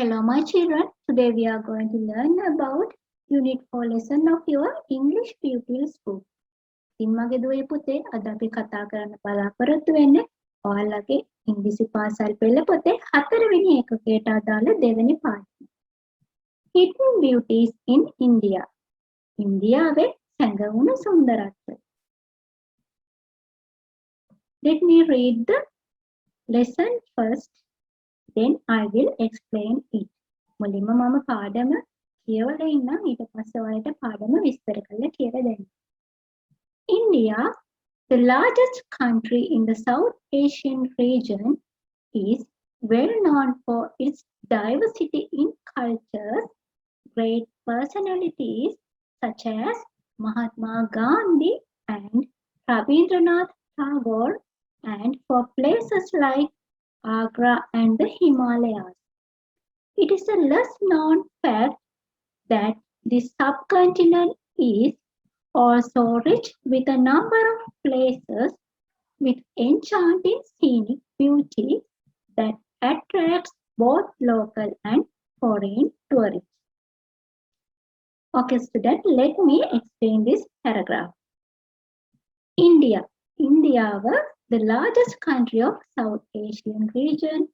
Hello, my children. Today we are going to learn about Unit 4 lesson of your English Pupils book. ඉතින් මගේ දුවේ පුතේ අද අපි කතා කරන්න බලාපොරොත්තු වෙන්නේ ඔයාලගේ ඉංග්‍රීසි පාසල් පෙළ පොතේ 4 වෙනි ඒකකයට අදාළ දෙවෙනි පාඩම. Hidden Beauties in India. ඉන්දියාවේ සැඟවුණු සුන්දරත්වය. Let me read the lesson first. Then I will explain it. මුලින්ම මම පාඩම කියවලා ඉන්නම් ඊට පස්සේ ඔයාලට පාඩම විස්තර කරලා කියලා දෙන්න. India, the largest country in the South Asian region, is well known for its diversity in cultures, great personalities such as Mahatma Gandhi and Rabindranath Tagore, and for places like Agra and the Himalayas. It is a less known fact that this subcontinent is also rich with a number of places with enchanting scenic beauty that attracts both local and foreign tourists. Okay, student, let me explain this paragraph. India. India, the largest country of South Asian region.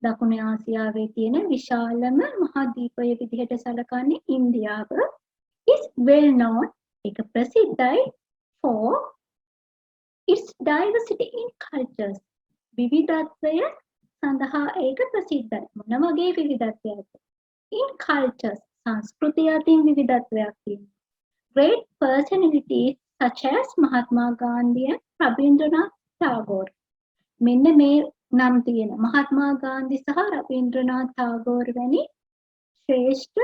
දකුණු ආසියාවේ තියෙන විශාලම මහද්වීපය විදිහට සැලකන්නේ ඉන්දියාව is well known ඒක ප්‍රසිද්ධයි for its diversity in cultures විවිධත්වය සඳහා ඒක ප්‍රසිද්ධයි මොන වගේ විවිධත්වයක්ද in cultures සංස්කෘතිය අතින් විවිධත්වයක් තියෙනවා great personalities such as Mahatma Gandhi and Rabindranath Tagore මෙන්න මේ නම් තියෙන මහත්මා ගාන්ධි සහ රබීන්ද්‍රනාත් ටාගෝර් වැනි ශ්‍රේෂ්ඨ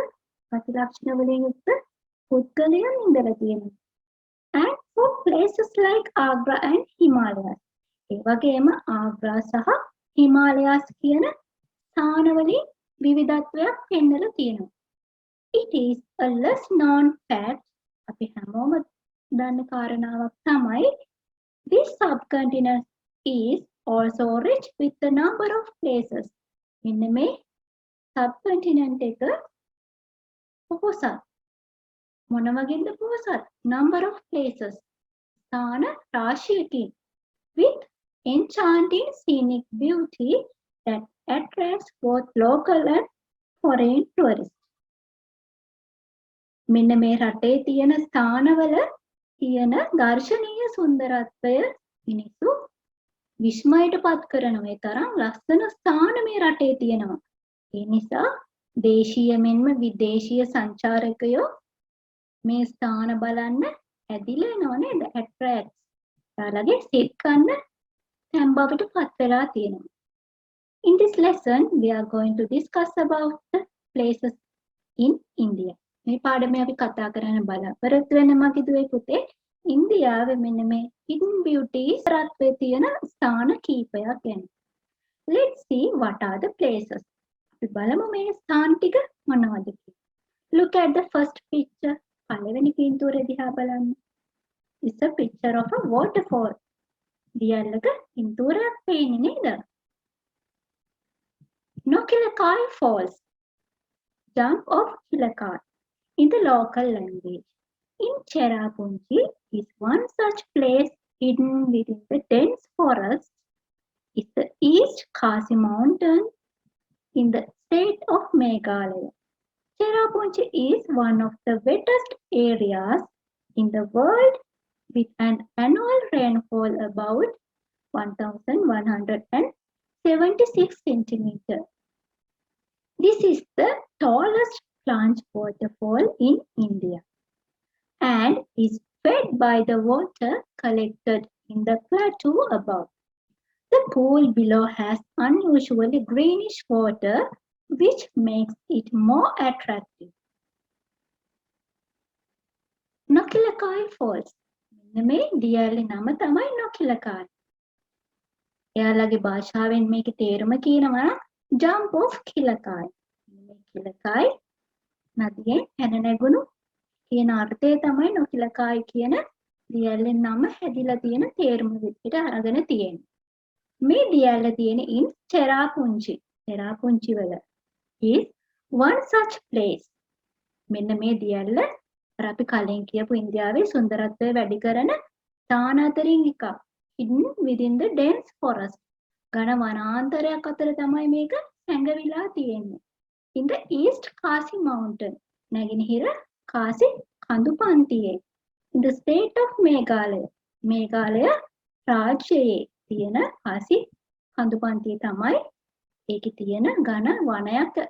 ප්‍රතිලක්ෂණ වලින් යුක්ත පුද්ගලයන් ඉඳලා තියෙනවා. And for places like Agra and Himalayas. ඒ වගේම ආග්‍රා සහ හිමාලයාස් කියන ස්ථානවලින් විවිධත්වයක් පෙන්වලා තියෙනවා. It is a less known fact අපි හැමෝම දන්න කාරණාවක් තමයි this subcontinent is also rich with the number of places. මෙන්න මේ subcontinent එක පොහොසත් මොන වගේද පොහොසත් number of places ස්ථාන රාශියකින් with enchanting scenic beauty that attracts both local and foreign tourists. මෙන්න මේ රටේ තියෙන ස්ථානවල තියෙන දර්ශනීය සුන්දරත්වය මිනිස්සු විස්මයට පත් කරනවා ඒ තරම් ලස්සන ස්ථාන මේ රටේ තියෙනවා. ඒ නිසා දේශීය මෙන්ම විදේශීය සංචාරකයෝ මේ ස්ථාන බලන්න ඇදිලා එනවා නේද? attracts. යාළගේ සිත් කන්න තැන් බවට පත් වෙලා තියෙනවා. In this lesson we are going to discuss about the places in India. මේ පාඩමේ අපි කතා කරන්න බලාපොරොත්තු වෙන මගේ දුවේ පුතේ ඉන්දියාවේ මෙන්න මේ hidden beauties රත්වේ තියෙන ස්ථාන කීපයක් ගැන. Let's see what are the places. අපි බලමු මේ ස්ථාන ටික මොනවද කියලා. Look at the first picture. පළවෙනි පින්තූරය දිහා බලන්න. It's a picture of a waterfall. දියල්ලක පින්තූරයක් පේන්නේ නේද? Nokilakal Falls. Jump of Kilakai in the local language. In Cherrapunji is one such place hidden within the dense forest is the East Khasi Mountain in the state of Meghalaya. Cherrapunji is one of the wettest areas in the world with an annual rainfall about 1176 centimeters. This is the tallest plunge waterfall in India and is fed by the water collected in the plateau above. The pool below has unusually greenish water which makes it more attractive. Nokilakal Falls. මෙන්න මේ දියැලේ නම තමයි Nokilakal. එයාලගේ භාෂාවෙන් මේකේ තේරුම කියනවා jump of Kilakai. මේ Kilakai නදියෙන් පැන නැගුණු කියන අර්ථය තමයි නොකිලකායි කියන දියැලෙන් නම හැදිලා තියෙන තේරුම විදිහට අරගෙන තියෙන්නේ. මේ දියැල්ල තියෙන in Cherrapunji. Cherrapunji වල is one such place. මෙන්න මේ දියල්ල අර අපි කලින් කියපු ඉන්දියාවේ සුන්දරත්වය වැඩි කරන ස්ථාන අතරින් එකක්. hidden within the dense forest. ඝන වනාන්තරයක් අතර තමයි මේක සැඟවිලා තියෙන්නේ. in the east Khasi mountain. නැගෙනහිර කාසි කඳු පන්තියේ. in the state of Meghalaya. මේඝාලය රාජ්‍යයේ තියෙන කාසි කඳු පන්තිය තමයි ඒකේ තියෙන ඝන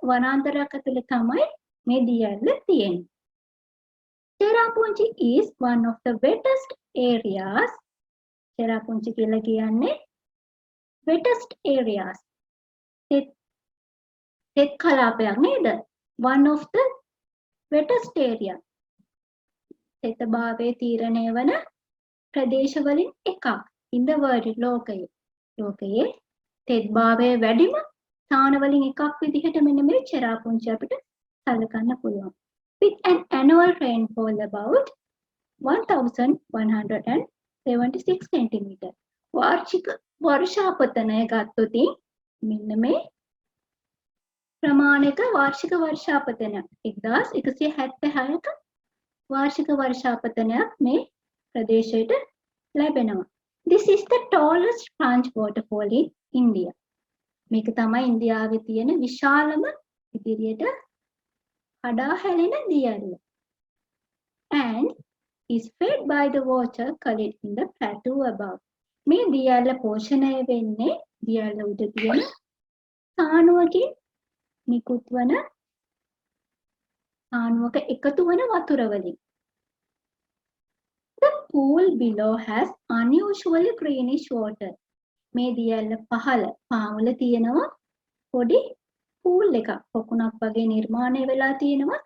වනාන්තරයක් ඇතුලේ තමයි මේ දියල්ල තියෙන්නේ. Cherrapunchi is one of the wettest areas. Cherrapunchi කියලා කියන්නේ wettest areas. තෙත් කලාපයක් නේද? One of the wettest area. තෙත භාවයේ තීරණය වන ප්‍රදේශවලින් එකක්. In the world ලෝකයේ තෙත් භාවයේ වැඩිම ස්ථානවලින් එකක් විදිහට මෙන්න මේ චෙරාපුංචි අපිට සැලකන්න පුළුවන්. With an annual rainfall about 1176 cm. වාර්ෂික වර්ෂාපතනය ගත්තොත් මෙන්න මේ ප්‍රමාණික වාර්ෂික වර්ෂාපතනය 1176ක වාර්ෂික වර්ෂාපතනයක් මේ ප්‍රදේශයට ලැබෙනවා. This is the tallest branch waterfall in India. මේක තමයි ඉන්දියාවේ තියෙන විශාලම ඉදිරියට කඩා හැලෙන දියල්ල. And is fed by the water collected in the plateau above. මේ දියල්ල පෝෂණය වෙන්නේ දියල්ල උඩ තියෙන සානුවකින් නිකුත් වන සානුවක එකතු වන වතුර වලින්. The pool below has unusually greenish water. මේ දියල්ල පහළ පාමුල තියෙනවා පොඩි pool එකක් පොකුණක් වගේ නිර්මාණය වෙලා තියෙනවා.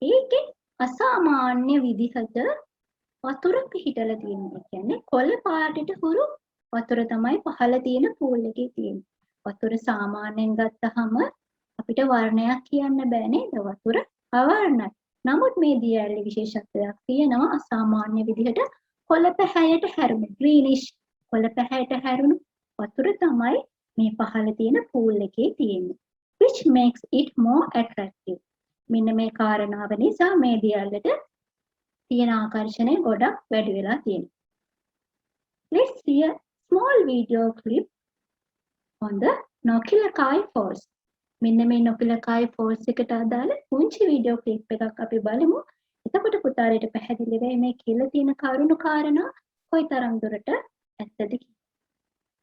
ඒකේ අසාමාන්‍ය විදිහට වතුර පිහිටලා තියෙනවා. කියන්නේ කොළ පාටට හුරු වතුර තමයි පහළ තියෙන pool එකේ තියෙන්නේ. වතුර සාමාන්‍යයෙන් ගත්තහම අපිට වර්ණයක් කියන්න බෑ නේද? වතුර අවර්ණයි. නමුත් මේ දියැලේ විශේෂත්වයක් තියෙනවා. අසාමාන්‍ය විදිහට කොළ පැහැයට හැරුණු greenish කොළ පැහැයට හැරුණු වතුර තමයි මේ පහළ තියෙන pool එකේ තියෙන්නේ. Which makes it more attractive. මෙන්න මේ කාරණාව නිසා මේ දියැලට තියෙන ආකර්ෂණය ගොඩක් වැඩි වෙලා තියෙනවා. Let's see a small video clip on the Nokilakkai Falls. මෙන්න මේ Nokilakkai Falls එකට අදාළ පුංචි වීඩියෝ ක්ලිප් එකක් අපි බලමු. එතකොට පුතාලට පැහැදිලි වෙයි මේ කියලා තියෙන කරුණු කාරණා කොයිතරම් දුරට ඇත්තද කියලා.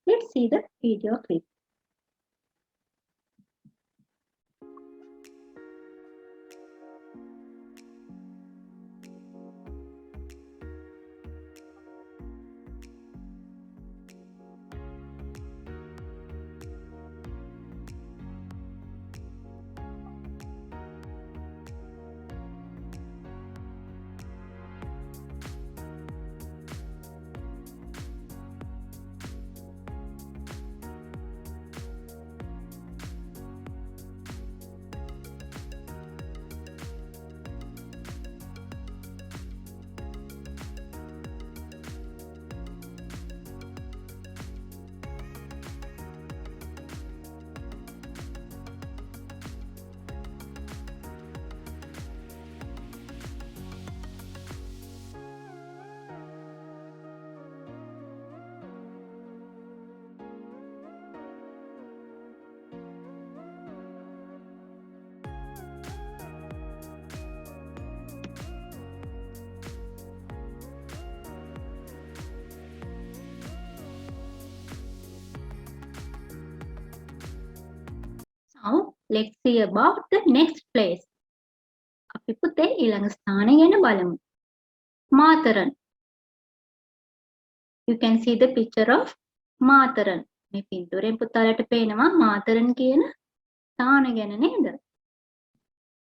Let's see the video clip. Now let's see about the next place. අපි පුතේ ඊළඟ ස්ථානය ගැන බලමු. Matharan. You can see the picture of Matharan. මේ පින්තූරෙන් පුතාලට පේනවා Matharan කියන ස්ථාන ගැන නේද?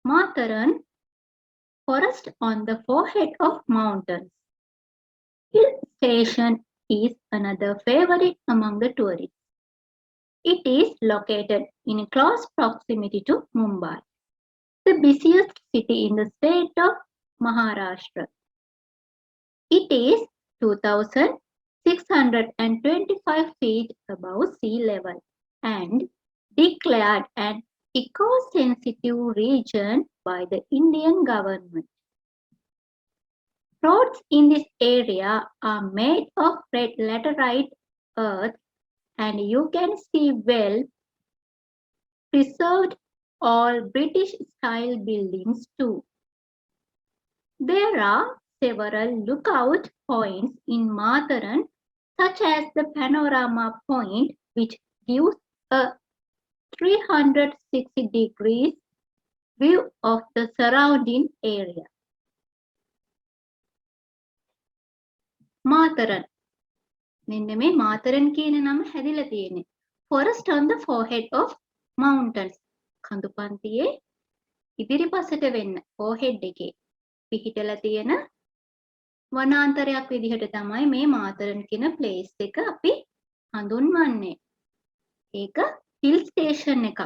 Matharan, forest on the forehead of mountains. Hill station is another favorite among the tourists. It is located in close proximity to Mumbai, the busiest city in the state of Maharashtra. It is 2,625 feet above sea level and declared an eco-sensitive region by the Indian government. Roads in this area are made of red laterite earth, and you can see well preserved all British-style buildings too. There are several lookout points in Matharan, such as the Panorama Point, which gives a 360 degrees view of the surrounding area. Matharan. මෙන්න මේ මාතරන් කියන නම හැදිලා තියෙන්නේ. Forest on the forehead of mountains. කඳු පන්තියේ ඉදිරිපසට වෙන්න forehead එකේ පිහිටලා තියෙන වනාන්තරයක් විදිහට තමයි මේ මාතරන් කියන place එක අපි හඳුන්වන්නේ. ඒක hill station එකක්.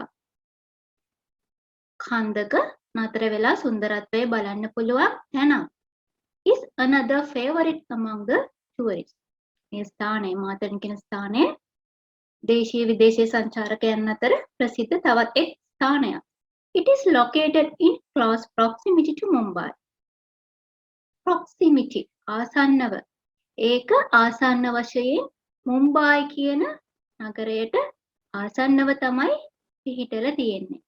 කන්දක නතර වෙලා සුන්දරත්වය බලන්න පුළුවන් තැනක්. Is another favorite among the tourists. මේ ස්ථානය මාතරන් කියන ස්ථානය දේශීය විදේශීය සංචාරකයන් අතර ප්‍රසිද්ධ තවත් එක් ස්ථානයක්. It is located in close proximity to Mumbai. Proximity ආසන්නව. ඒක ආසන්න වශයෙන් මුම්බායි කියන නගරයට ආසන්නව තමයි පිහිටලා තියෙන්නේ.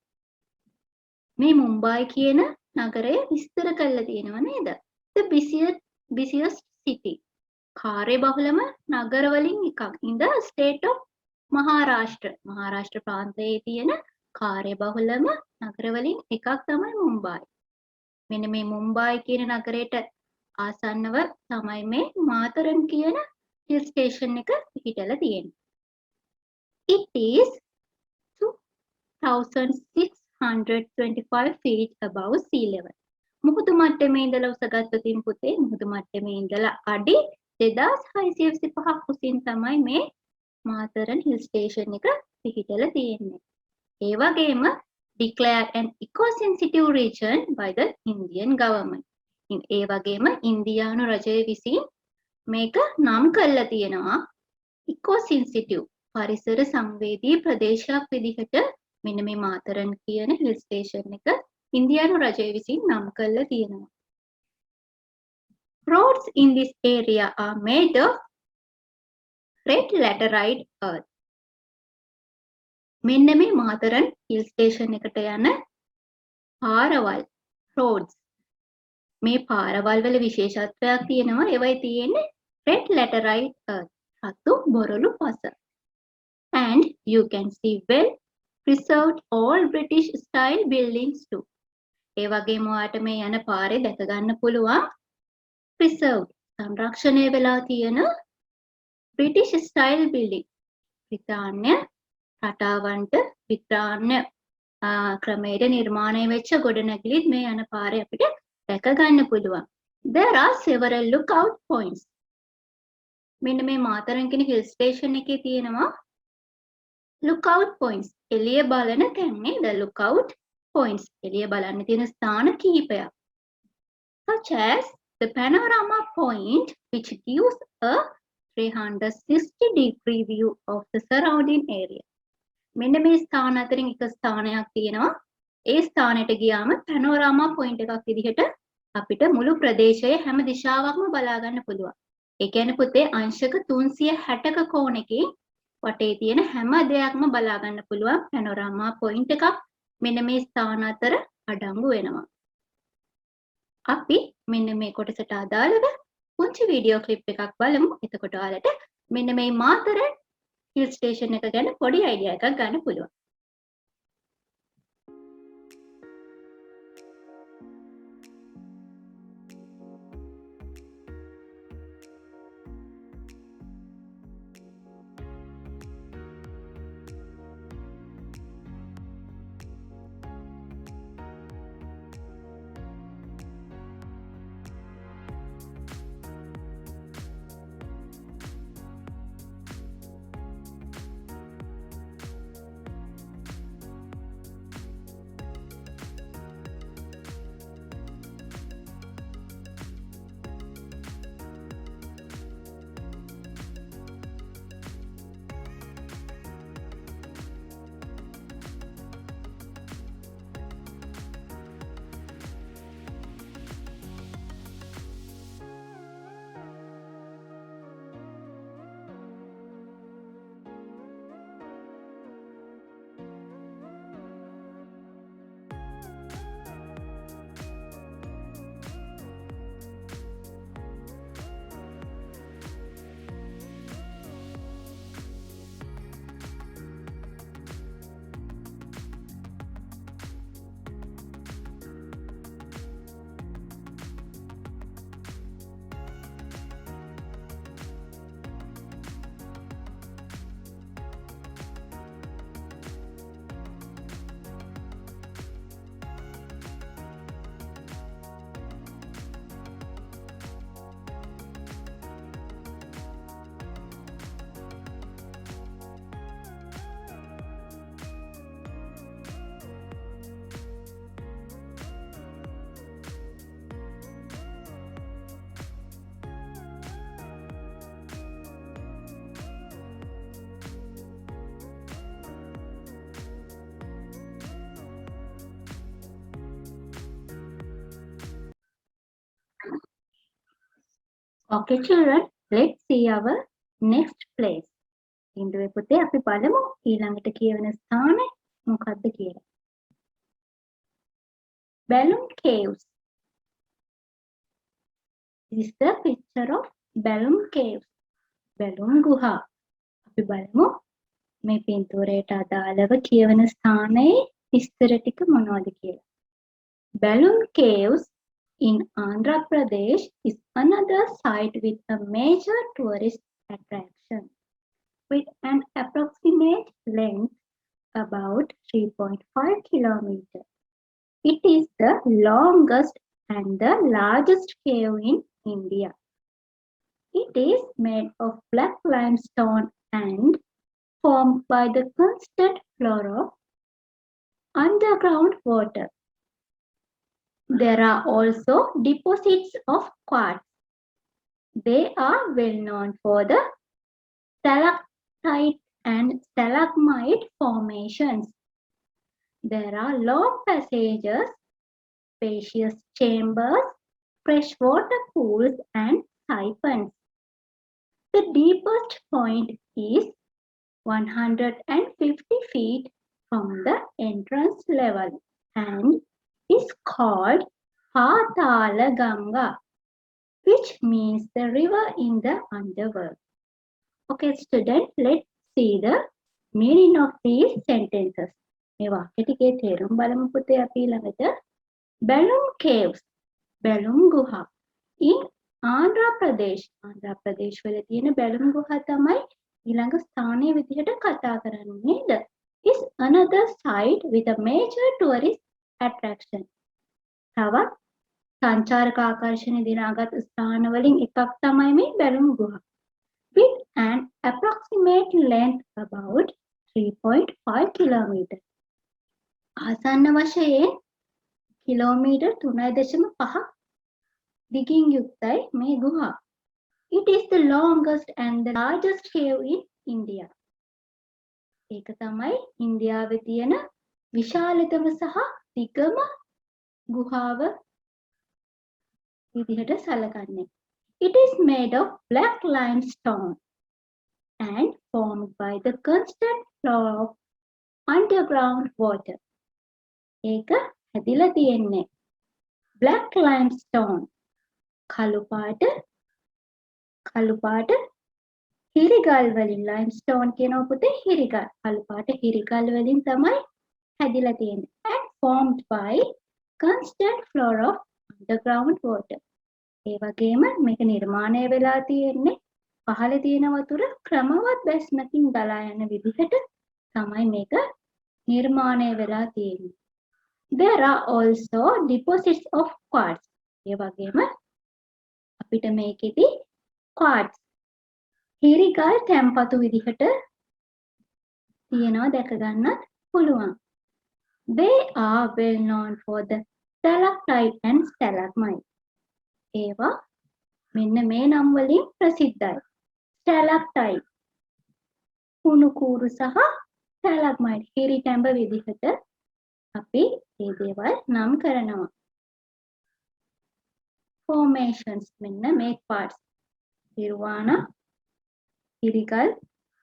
මේ මුම්බායි කියන නගරය විස්තර කරලා තියෙනවා නේද? The busiest city. කාර්යබහුලම නගරවලින් එකක්. In the state of Maharashtra. Maharashtra ප්‍රාන්තයේ තියෙන කාර්යබහුලම නගරවලින් එකක් තමයි මුම්බායි. මෙන්න මේ මුම්බායි කියන නගරයට ආසන්නව තමයි මේ මාතරන් කියන hill station එක පිහිටලා තියෙන්නේ. It is 2625 feet above sea level. මුහුදු මට්ටමේ ඉඳලා උසගත්තුතින් පුතේ මුහුදු මට්ටමේ ඉඳලා අඩි 2625ක් උසින් තමයි මේ මාතරන් hill station එක පිහිටලා තියෙන්නේ. ඒ වගේම declared an eco-sensitive region by the Indian government. ඒ වගේම ඉන්දියානු රජය විසින් මේක නම් කරලා තියෙනවා eco-sensitive පරිසර සංවේදී ප්‍රදේශයක් විදිහට මෙන්න මේ මාතරන් කියන hill station එක ඉන්දියානු රජය විසින් නම් කරලා තියෙනවා. Roads in this area are made of red laterite earth. මෙන්න මේ මාතරන් hill station එකට යන පාරවල් roads මේ පාරවල් වල විශේෂත්වයක් තියෙනවා. ඒවයි තියෙන්නේ red laterite earth රතු බොරළු පස. And you can see well preserved all British style buildings too. ඒ වගේම ඔයාලට මේ යන පාරේ දැක ගන්න පුළුවන් preserved සංරක්ෂණය වෙලා තියෙන British style building. බ්‍රිතාන්‍ය රටාවන්ට බ්‍රිතාන්‍ය ක්‍රමයට නිර්මාණය වෙච්ච ගොඩනැගිලිත් මේ යන පාරේ අපිට දැක ගන්න පුළුවන්. There are several lookout points. මෙන්න මේ මාතරන් කියන hill station එකේ තියෙනවා lookout points. එළිය බලන තැන් නේද? lookout points. එළිය බලන්න තියෙන ස්ථාන කිහිපයක්. Such as the panorama point, which gives a 360 degree view of the surrounding area. මෙන්න මේ ස්ථාන අතරින් එක ස්ථානයක් තියෙනවා. ඒ ස්ථානෙට ගියාම panorama point එකක් විදිහට අපිට මුළු ප්‍රදේශයේ හැම දිශාවක්ම බලා ගන්න පුළුවන්. ඒ කියන්නේ පුතේ අංශක 360ක කෝණකින් වටේ තියෙන හැම දෙයක්ම බලා ගන්න පුළුවන් panorama point එකක් මෙන්න මේ ස්ථාන අතර අඩංගු වෙනවා. අපි මෙන්න මේ කොටසට අදාළව පුංචි වීඩියෝ ක්ලිප් එකක් බලමු. එතකොට ඔයාලට මෙන්න මේ මාතරන් hill station එක ගැන පොඩි අයිඩියා එකක් ගන්න පුළුවන්. Okay children, let's see our next place. ඉන්දුවේ පුතේ අපි බලමු ඊළඟට කියවන ස්ථානය මොකක්ද කියලා. Balloon caves. This is the picture of balloon caves. Balloon ගුහා. අපි බලමු මේ පින්තූරයට අදාළව කියවන ස්ථානයේ විස්තර ටික මොනවද කියලා. Balloon caves in Andhra Pradesh is another site with a major tourist attraction. With an approximate length about 3.5 kilometers. It is the longest and the largest cave in India. It is made of black limestone and formed by the constant flow of underground water. There are also deposits of quartz. They are well known for the stalactite and stalagmite formations. There are long passages, spacious chambers, freshwater pools and siphons. The deepest point is 150 feet from the entrance level and is called Patala Ganga, which means the river in the underworld. Okay, students, let's see the meaning of these sentences. මේ වාක්‍ය ටිකේ තේරුම් බලමු පුතේ අපි ළඟට. Balloon caves, balloon ගුහා. In Andhra Pradesh, Andhra Pradesh වල තියෙන balloon ගුහා තමයි ඊළඟ ස්ථානයේ විදිහට කතා කරන්නේ නේද? Is another site with a major tourist attraction. තවත් සංචාරක ආකර්ෂණ දිනාගත් ස්ථාන වලින් එකක් තමයි මේ balloon ගුහා. With an approximate length about 3.5 kilometers. ආසන්න වශයෙන් කිලෝමීටර් 3.5 දිගින් යුක්තයි මේ ගුහා. It is the longest and the largest cave in India. ඒක තමයි ඉන්දියාවේ තියෙන විශාලතම සහ දිගම ගුහාව විදිහට සැලකන්නේ. It is made of black limestone and formed by the constant flow of underground water. ඒක හැදිලා තියෙන්නේ black limestone කළු පාට හිරිගල් වලින් limestone කියනවා පුතේ හිරිගල් කළු පාට හිරිගල් වලින් තමයි හැදිලා තියෙන්නේ and formed by constant flow of underground water. ඒ වගේම මේක නිර්මාණය වෙලා තියෙන්නේ පහළ තියෙන වතුර ක්‍රමවත් බැස්මකින් ගලා යන විදිහට තමයි මේක නිර්මාණය වෙලා තියෙන්නේ. There are also deposits of quartz. ඒ වගේම අපිට මේකෙදි quartz හිරිගල් තැම්පතු විදිහට තියෙනවා දැක ගන්නත් පුළුවන්. They are well known for the stalactite and stalagmite. ඒවා මෙන්න මේ නම් වලින් ප්‍රසිද්ධයි. Stalactite කුණු කූරු සහ stalagmite හිරි තැඹ විදිහට අපි මේ දේවල් නම් කරනවා. Formations මෙන්න මේ parts නිර්වාණ හිරිගල්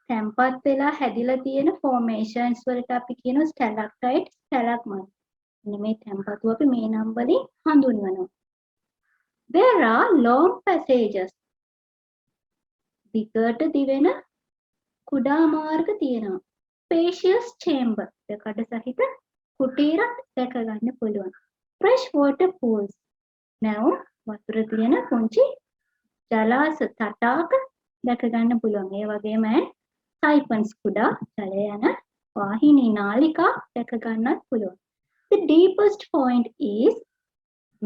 තැම්පත් වෙලා හැදිලා තියෙන formations වලට අපි කියනවා stalactite stalagmite. මෙන්න මේ තැම්පතු අපි මේ නම් වලින් හඳුන්වනවා. There are long passages. දිගට දිවෙන කුඩා මාර්ග තියෙනවා. Spacious chamber. දෙකඩ සහිත කුටීරක් දැක ගන්න පුළුවන්. Fresh water pools. නැවුම් වතුර තියෙන පුංචි ජලාශ තටාක දැක ගන්න පුළුවන්. ඒ වගේම siphons කුඩා ජලය යන වාහිනී නාලිකා දැක ගන්නත් පුළුවන්. The deepest point is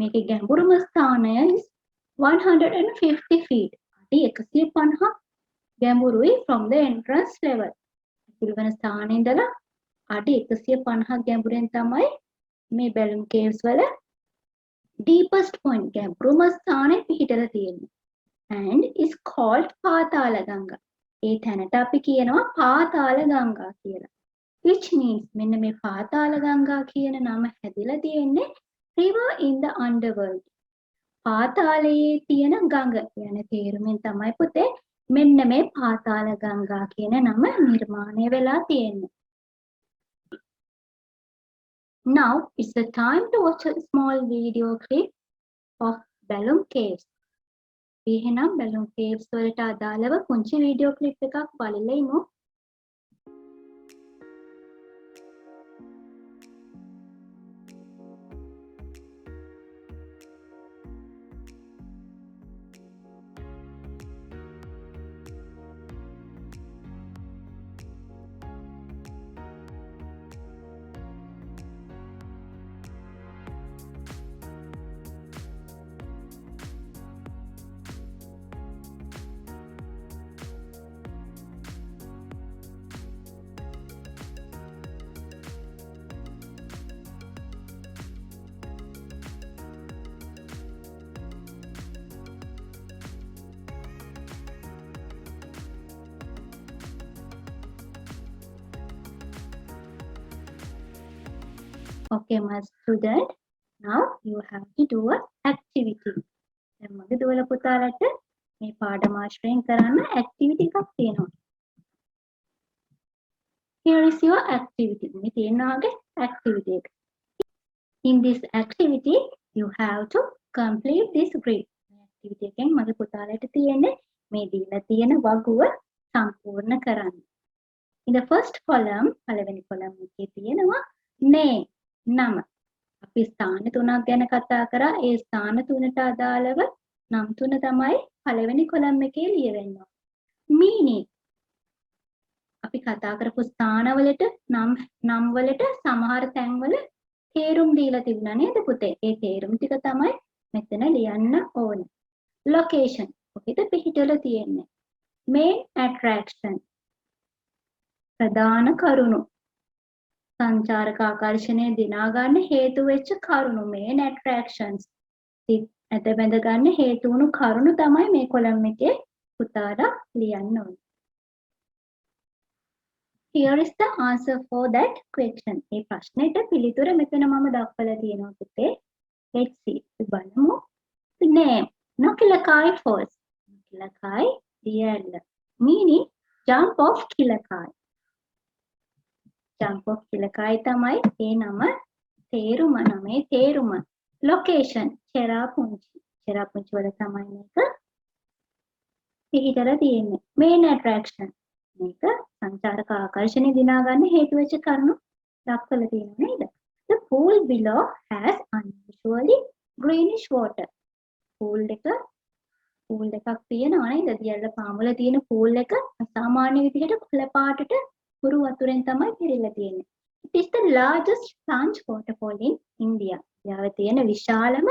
මේකේ ගැඹුරුම ස්ථානය is 150 feet. අඩි 150 ගැඹුරුයි from the entrance level. ඇතුළු වෙන ස්ථානේ ඉඳලා අඩි 150 ගැඹුරෙන් තමයි මේ balloon caves වල deepest point ගැඹුරුම ස්ථානේ පිහිටලා තියෙන්නේ. And is called පාතාල ගංගා. ඒ තැනට අපි කියනවා පාතාල ගංගා කියලා. Which means මෙන්න මේ පාතාල ගංගා කියන නම හැදිලා තියෙන්නේ river in the underworld. පාතාලයේ තියෙන ගඟ යන තේරුමෙන් තමයි පුතේ මෙන්න මේ පාතාල ගංගා කියන නම නිර්මාණය වෙලා තියෙන්නේ. Now it's the time to watch a small video clip of Balloon Caves. එහෙනම් Balloon Caves වලට අදාළව පුංචි වීඩියෝ ක්ලිප් එකක් බලලා ඉමු. Okay, my student, now you have to do an activity. දැන් මගේ දුවල පුතාලට මේ පාඩම ආශ්‍රයෙන් කරන්න activity එකක් තියෙනවා. Here is your activity. මේ තියෙනවාගේ activity එක. In this activity, you have to complete this grid. මේ activity එකෙන් මගේ පුතාලට තියෙන්නේ මේ දීලා තියෙන වගුව සම්පූර්ණ කරන්න. In the first column, පළවෙනි column එකේ තියෙනවා name. නම. අපි ස්ථාන තුනක් ගැන කතා කරා. ඒ ස්ථාන තුනට අදාළව නම් තුන තමයි පළවෙනි කොලම් එකේ ලියවෙන්න ඕන. meaning. අපි කතා කරපු ස්ථානවලට නම් වලට සමහර තැන්වල තේරුම් දීලා තිබුණා නේද පුතේ? ඒ තේරුම් ටික තමයි මෙතන ලියන්න ඕන. location. කොහෙද පිහිටලා තියෙන්නේ? main attraction. ප්‍රධාන කරුණු. සංචාරක ආකර්ෂණය දිනා ගන්න හේතු වෙච්ච කරුණු main attractions. ඇත බැඳ ගන්න හේතු වුණු කරුණු තමයි මේ කොලම් එකේ පුතාලා ලියන්න ඕනේ. Here is the answer for that question. මේ ප්‍රශ්නෙට පිළිතුර මෙතන මම දක්වලා තියෙනවා පුතේ. Let's see. බලමු. Name. Nokilakai Falls. Nokilakai දියැල්ල. Meaning jump off Kilakai. jump off Kilakai තමයි ඒ නම තේරුම නමේ තේරුම. Location. චෙරාපුංචි. චෙරාපුංචි වල තමයි මේක පිහිටලා තියෙන්නේ. Main attraction. මේක සංචාරක ආකර්ෂණය දිනා ගන්න හේතු වෙච්ච කරුණු දක්වලා තියෙනවා නේද? The pool below has unusually greenish water. pool එකක් තියෙනවා නේද? දියැල්ල පාමුල තියෙන pool එක අසාමාන්‍ය විදිහට කොළ පාටට පුරු වතුරෙන් තමයි පිරීලා තියෙන්නේ. It is the largest plunge waterfall in India. ඉන්දියාවේ තියෙන විශාලම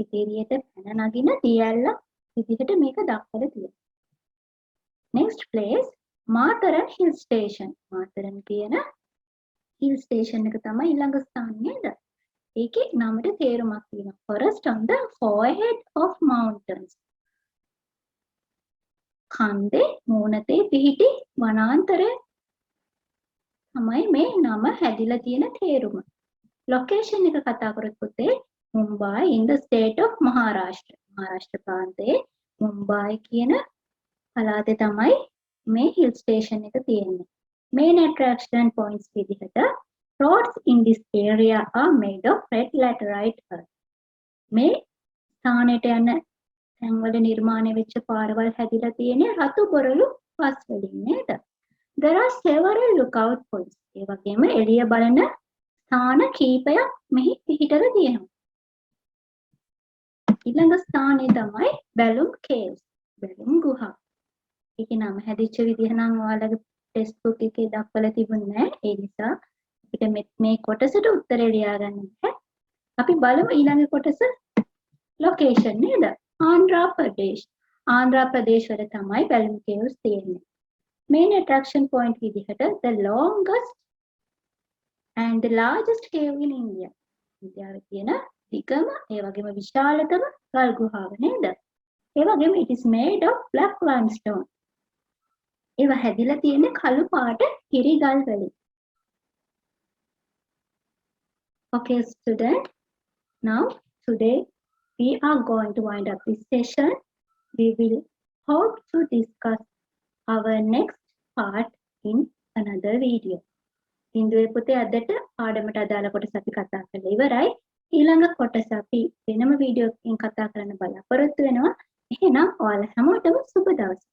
ඉදිරියට පැන නගින දියැල්ල විදිහට මේක දක්වලා තියෙනවා. Next place Matharan Hill Station. Matharan කියන hill station එක තමයි ඊළඟ ස්ථානය නේද? ඒකේ නමට තේරුමක් තියෙනවා. Forest on the forehead of mountains. කන්දේ මූණතේ පිහිටි වනාන්තරය තමයි මේ නම හැදිලා තියෙන තේරුම. Location එක කතා කරොත් පුතේ Mumbai in the state of Maharashtra. Maharashtra ප්‍රාන්තයේ Mumbai කියන පළාතේ තමයි මේ hill station එක තියෙන්නේ. Main attraction points විදිහට roads in this area are made of red laterite earth. මේ ස්ථානයට යන තැන්වල නිර්මාණය වෙච්ච පාරවල් හැදිලා තියෙන්නේ රතු බොරළු පස් වලින් නේද? There are several lookout points. ඒ වගේම එළිය බලන ස්ථාන කීපයක් මෙහි පිහිටලා තියෙනවා. ඊළඟ ස්ථානය තමයි Balloon Caves. බැලුම් ගුහා. ඒකේ නම හැදිච්ච විදිහ නම් ඔයාලගේ ටෙක්ස්ට් බුක් එකේ දක්වලා තිබුණේ නැහැ. ඒ නිසා අපිට මේ කොටසට උත්තරේ ලියා ගන්න බැහැ. අපි බලමු ඊළඟ කොටස location නේද? ආන්ධ්‍ර ප්‍රදේශ. ආන්ධ්‍ර ප්‍රදේශ වල තමයි Balloon Caves තියෙන්නේ. Main attraction point විදිහට the longest and the largest cave in India. ඉන්දියාවේ තියෙන දිගම ඒ වගේම විශාලතම ගල් ගුහාව නේද? ඒ වගේම it is made of black limestone. ඒව හැදිලා තියෙන්නේ කළු පාට කිරි ගල් වලින්. Okay student, now today we are going to wind up this session. We will hope to discuss our next part in another video. ඉන්දුවේ පුතේ අදට පාඩමට අදාළ කොටස අපි කතා කරලා ඉවරයි. ඊළඟ කොටස අපි වෙනම වීඩියෝ එකකින් කතා කරන්න බලාපොරොත්තු වෙනවා. එහෙනම් ඔයාලා හැමෝටම සුබ දවසක්.